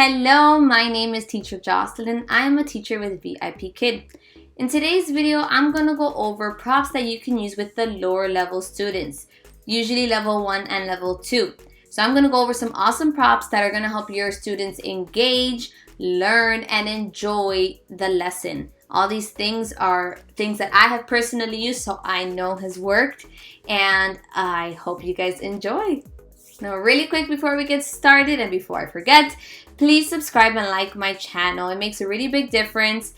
Hello, my name is Teacher Jocelyn. I am a teacher with VIPKid. In today's video, I'm going to go over props that you can use with the lower level students, usually level 1 and level 2. So I'm going to go over some awesome props that are going to help your students engage, learn, and enjoy the lesson. All these things are things that I have personally used, so I know has worked, and I hope you guys enjoy. Now, really quick before we get started and before I forget, please subscribe and like my channel. It makes a really big difference.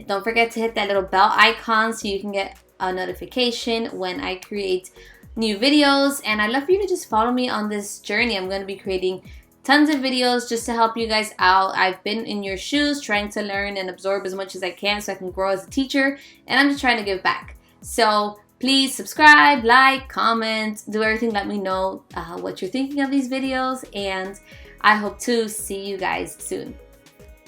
Don't forget to hit that little bell icon so you can get a notification when I create new videos. And I'd love for you to just follow me on this journey. I'm going to be creating tons of videos just to help you guys out. I've been in your shoes trying to learn and absorb as much as I can so I can grow as a teacher. And I'm just trying to give back. So please subscribe, like, comment, do everything. Let me know what you're thinking of these videos, and I hope to see you guys soon.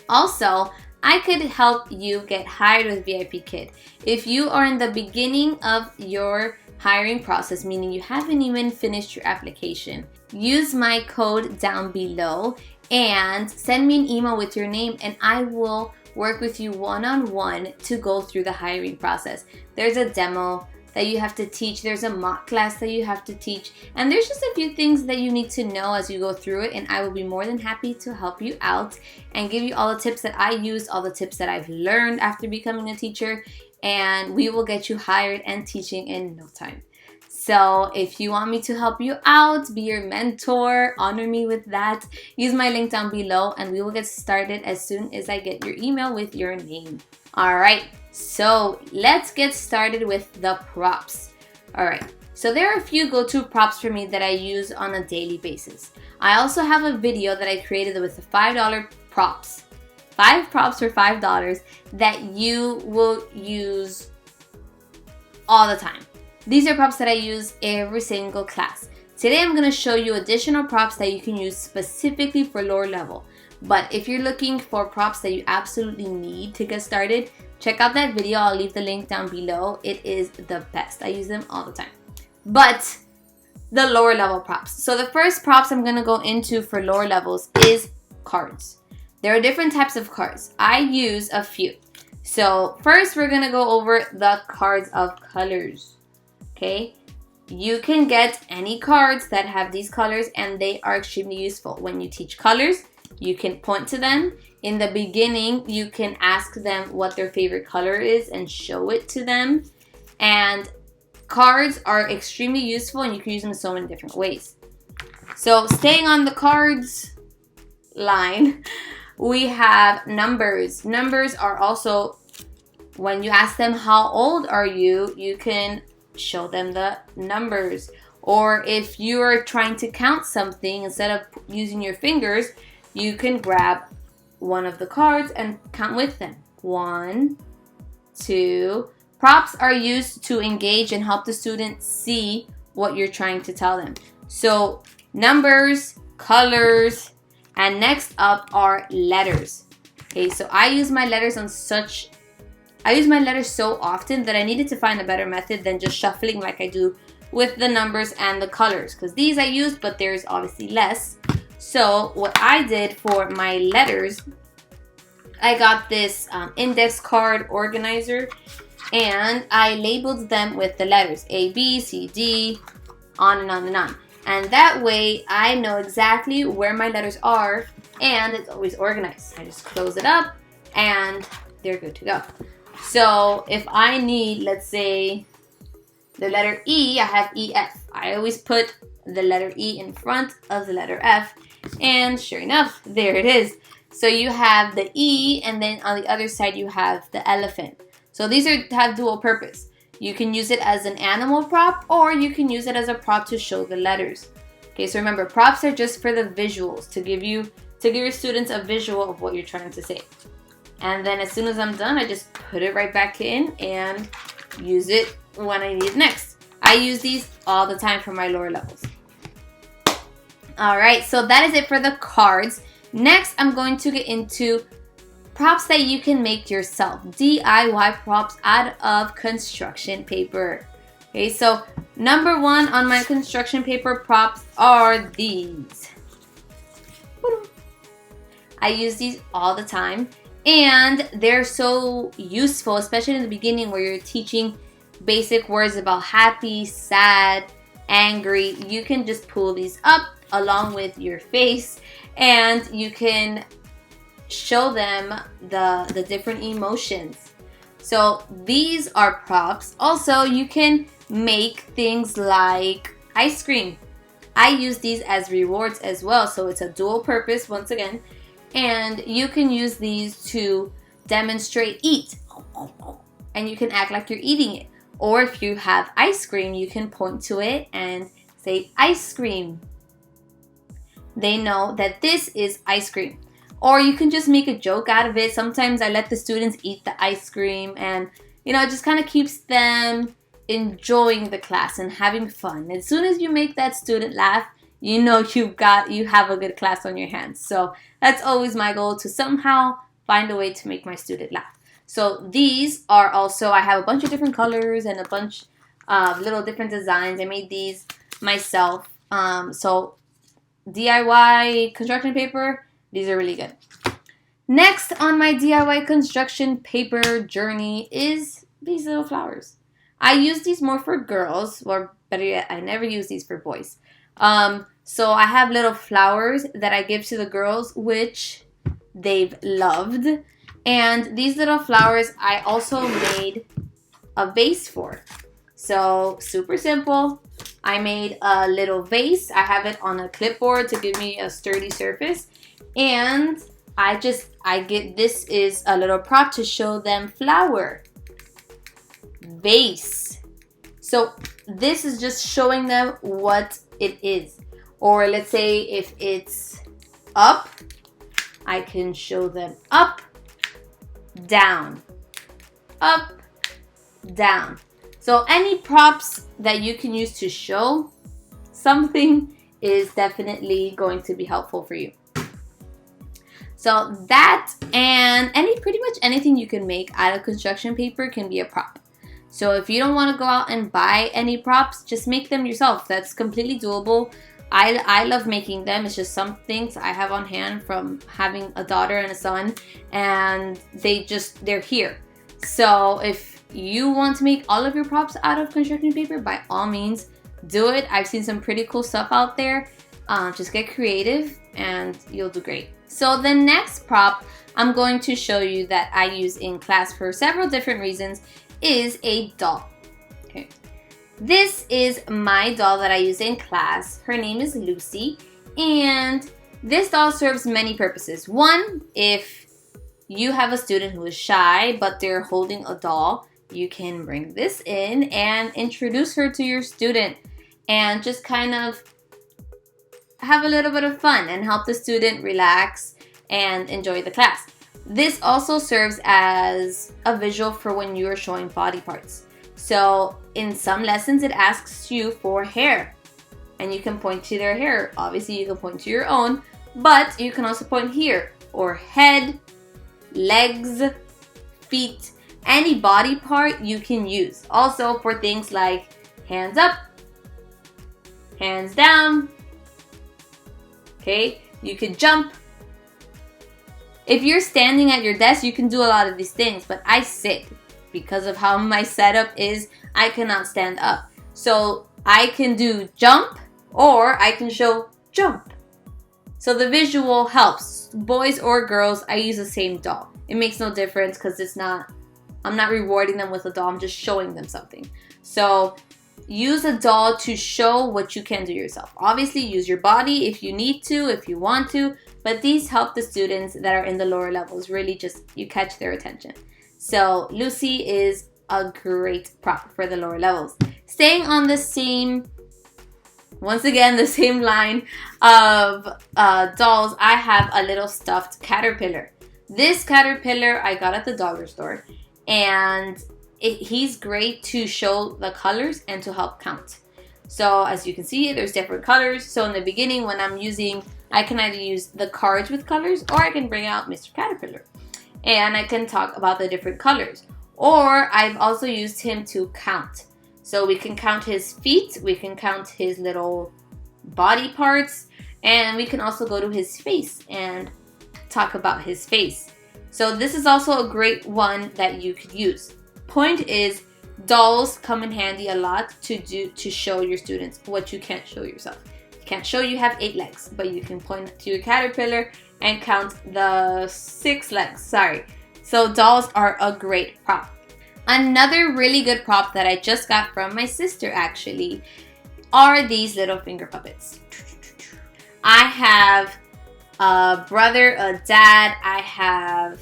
Also, I could help you get hired with VIPKid. If you are in the beginning of your hiring process, meaning you haven't even finished your application, use my code down below and send me an email with your name, and I will work with you one-on-one to go through the hiring process. There's a demo that you have to teach, there's a mock class that you have to teach, and there's just a few things that you need to know as you go through it, and I will be more than happy to help you out and give you all the tips that I use, all the tips that I've learned after becoming a teacher, and we will get you hired and teaching in no time. So if you want me to help you out, be your mentor, honor me with that, use my link down below, and we will get started as soon as I get your email with your name. All right. So let's get started with the props. All right, so there are a few go-to props for me that I use on a daily basis. I also have a video that I created with the $5 props. 5 props for $5 that you will use all the time. These are props that I use every single class. Today I'm going to show you additional props that you can use specifically for lower level. But if you're looking for props that you absolutely need to get started, check out that video. I'll leave the link down below. It is the best. I use them all the time. But the lower level props. So the first props I'm going to go into for lower levels is cards. There are different types of cards. I use a few. So first we're going to go over the cards of colors. Okay? You can get any cards that have these colors, and they are extremely useful. When you teach colors, you can point to them. In the beginning, you can ask them what their favorite color is and show it to them. And cards are extremely useful, and you can use them in so many different ways. So staying on the cards line, we have numbers. Numbers are also, when you ask them how old are you, you can show them the numbers. Or if you are trying to count something, instead of using your fingers, you can grab one of the cards and count with them. 1, 2. Props are used to engage and help the student see what you're trying to tell them. So numbers, colors, and next up are letters. Okay, so I use my letters so often that I needed to find a better method than just shuffling like I do with the numbers and the colors, because these I used, but there's obviously less. So what I did for my letters, I got this index card organizer, and I labeled them with the letters A, B, C, D, on and on and on. And that way I know exactly where my letters are, and it's always organized. I just close it up and they're good to go. So if I need, let's say, the letter E, I have EF. I always put the letter E in front of the letter F, and sure enough, there it is. So you have the E, and then on the other side you have the elephant. So these have dual purpose. You can use it as an animal prop, or you can use it as a prop to show the letters. Okay, so remember, props are just for the visuals, to give your students a visual of what you're trying to say. And then as soon as I'm done, I just put it right back in and use it when I need it next. I use these all the time for my lower levels. All right, so that is it for the cards. Next, I'm going to get into props that you can make yourself. DIY props out of construction paper. Okay, so number 1 on my construction paper props are these. I use these all the time, and they're so useful, especially in the beginning where you're teaching basic words about happy, sad, angry. You can just pull these up along with your face, and you can show them the different emotions. So these are props. Also, you can make things like ice cream. I use these as rewards as well, so it's a dual purpose once again. And you can use these to demonstrate eat, and you can act like you're eating it. Or if you have ice cream, you can point to it and say ice cream. They know that this is ice cream. Or you can just make a joke out of it. Sometimes I let the students eat the ice cream, and it just kind of keeps them enjoying the class and having fun. As soon as you make that student laugh, you have a good class on your hands. So that's always my goal, to somehow find a way to make my student laugh. So these are also, I have a bunch of different colors and a bunch of little different designs. I made these myself. So DIY construction paper, these are really good. Next on my DIY construction paper journey is these little flowers. I use these more for girls, or better yet, I never use these for boys. So I have little flowers that I give to the girls, which they've loved. And these little flowers I also made a vase for. So super simple. I made a little vase. I have it on a clipboard to give me a sturdy surface. And this is a little prop to show them flower. Vase. So this is just showing them what it is. Or let's say if it's up, I can show them up, down, up, down. So any props that you can use to show something is definitely going to be helpful for you. So that and pretty much anything you can make out of construction paper can be a prop. So if you don't want to go out and buy any props, just make them yourself. That's completely doable. I love making them. It's just some things I have on hand from having a daughter and a son, and they're here. So if you want to make all of your props out of construction paper, by all means, do it. I've seen some pretty cool stuff out there. Just get creative and you'll do great. So the next prop I'm going to show you that I use in class for several different reasons is a doll. Okay. This is my doll that I use in class. Her name is Lucy, and this doll serves many purposes. One, if you have a student who is shy but they're holding a doll, you can bring this in and introduce her to your student and just kind of have a little bit of fun and help the student relax and enjoy the class. This also serves as a visual for when you're showing body parts. So in some lessons it asks you for hair, and you can point to their hair. Obviously you can point to your own, but you can also point here, or head, legs, feet, any body part you can use. Also for things like hands up, hands down. Okay, you could jump. If you're standing at your desk, you can do a lot of these things, but I sit. Because of how my setup is, I cannot stand up. So I can do jump, or I can show jump. So the visual helps. Boys or girls, I use the same doll. It makes no difference because I'm not rewarding them with a doll, I'm just showing them something. So use a doll to show what you can do yourself. Obviously use your body if you need to, if you want to, but these help the students that are in the lower levels. Really just, you catch their attention. So Lucy is a great prop for the lower levels. Staying on the same, once again, the same line of dolls, I have a little stuffed caterpillar. This caterpillar I got at the dollar store, and he's great to show the colors and to help count. So as you can see, there's different colors. So in the beginning when I'm using, I can either use the cards with colors, or I can bring out Mr. Caterpillar and I can talk about the different colors. Or I've also used him to count. So we can count his feet, we can count his little body parts, and we can also go to his face and talk about his face. So this is also a great one that you could use. Point is, dolls come in handy a lot to show your students what you can't show yourself. You can't show you have 8 legs, but you can point to your caterpillar and count the 6 legs. Sorry. So dolls are a great prop. Another really good prop that I just got from my sister actually are these little finger puppets. I have a brother, a dad, I have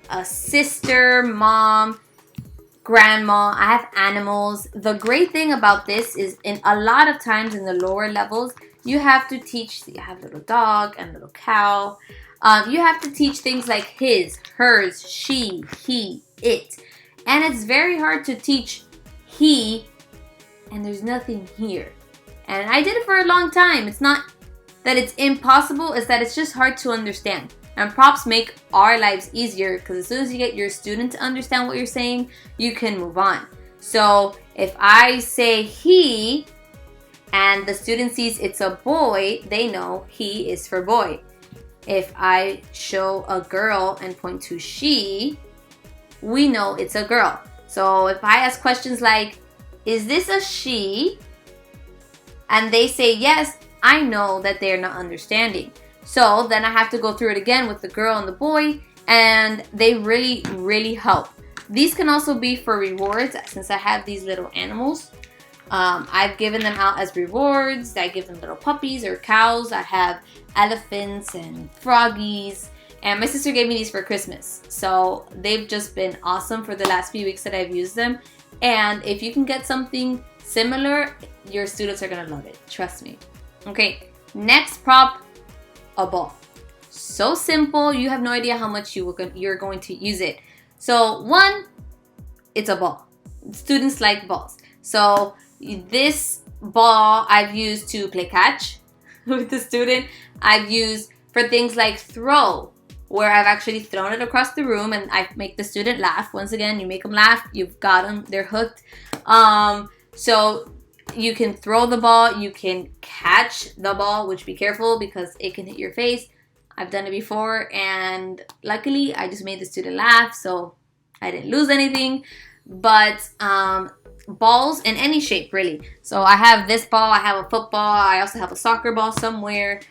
a sister, mom, grandma, I have animals. The great thing about this is in a lot of times in the lower levels, you have to teach, you have little dog and little cow. You have to teach things like his, hers, she, he, it. And it's very hard to teach he and there's nothing here. And I did it for a long time. It's not that it's impossible, it's that it's just hard to understand. And props make our lives easier because as soon as you get your student to understand what you're saying, you can move on. So if I say he and the student sees it's a boy, they know he is for boy. If I show a girl and point to she, we know it's a girl. So if I ask questions like, is this a she? And they say yes, I know that they're not understanding. So then I have to go through it again with the girl and the boy, and they really, really help. These can also be for rewards since I have these little animals. I've given them out as rewards. I give them little puppies or cows. I have elephants and froggies. And my sister gave me these for Christmas. So they've just been awesome for the last few weeks that I've used them. And if you can get something similar, your students are gonna love it. Trust me. Okay, next prop, a ball. So simple, you have no idea how much you're going to use it. So one, it's a ball. Students like balls. So this ball I've used to play catch with the student. I've used for things like throw, where I've actually thrown it across the room and I make the student laugh. Once again, you make them laugh, you've got them, they're hooked. So you can throw the ball, you can catch the ball, which be careful because it can hit your face. I've done it before and luckily I just made the student laugh, so I didn't lose anything. But balls in any shape really. So I have this ball, I have a football, I also have a soccer ball somewhere.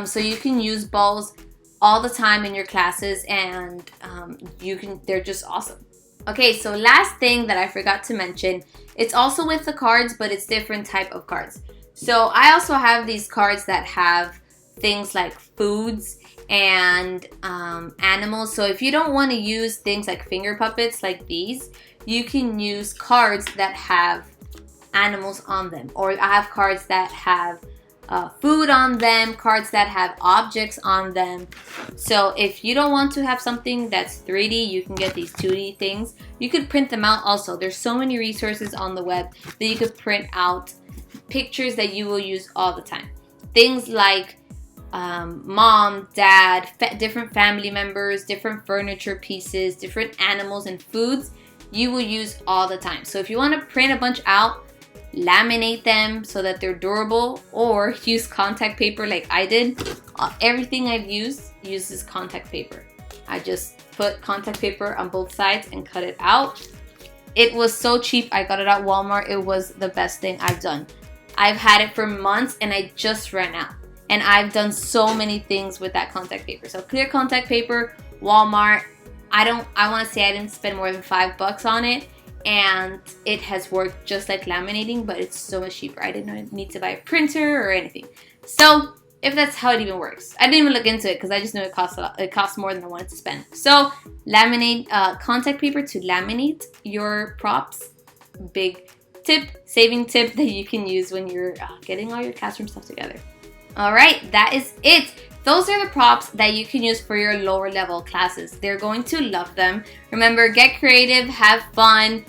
So you can use balls all the time in your classes and they're just awesome. Okay, so last thing that I forgot to mention, it's also with the cards, but it's different type of cards. So I also have these cards that have things like foods and animals. So if you don't want to use things like finger puppets like these, you can use cards that have animals on them. Or I have cards that have food on them, cards that have objects on them. So if you don't want to have something that's 3D, you can get these 2D things. You could print them out also. There's so many resources on the web that you could print out pictures that you will use all the time. Things like mom, dad, different family members, different furniture pieces, different animals and foods you will use all the time. So if you want to print a bunch out, laminate them so that they're durable, or use contact paper like I did. Everything I've used uses contact paper. I just put contact paper on both sides and cut it out. It was so cheap. I got it at Walmart. It was the best thing I've done. I've had it for months and I just ran out. And I've done so many things with that contact paper. So clear contact paper, Walmart. I want to say I didn't spend more than $5 on it. And it has worked just like laminating, but it's so much cheaper. I didn't need to buy a printer or anything. So if that's how it even works. I didn't even look into it because I just knew it costs a lot. It costs more than I wanted to spend. So laminate contact paper to laminate your props. Big tip, saving tip that you can use when you're getting all your classroom stuff together. All right, that is it. Those are the props that you can use for your lower level classes. They're going to love them. Remember, get creative, have fun.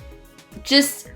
Just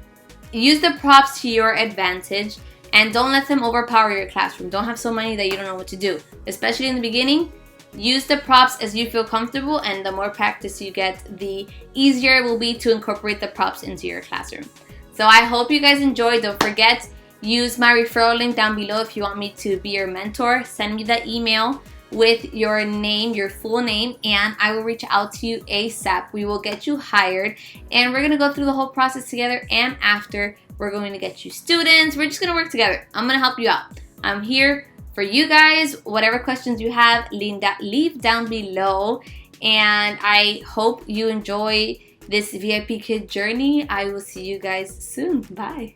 use the props to your advantage and don't let them overpower your classroom. Don't have so many that you don't know what to do. Especially in the beginning, use the props as you feel comfortable, and the more practice you get, the easier it will be to incorporate the props into your classroom. So I hope you guys enjoyed. Don't forget, use my referral link down below if you want me to be your mentor. Send me that email. with your name, your full name, and I will reach out to you ASAP. We will get you hired, and we're gonna go through the whole process together, and after, we're going to get you students. We're just gonna work together. I'm gonna help you out. I'm here for you guys. Whatever questions you have, leave down below, and I hope you enjoy this VIP Kid journey. I will see you guys soon. Bye.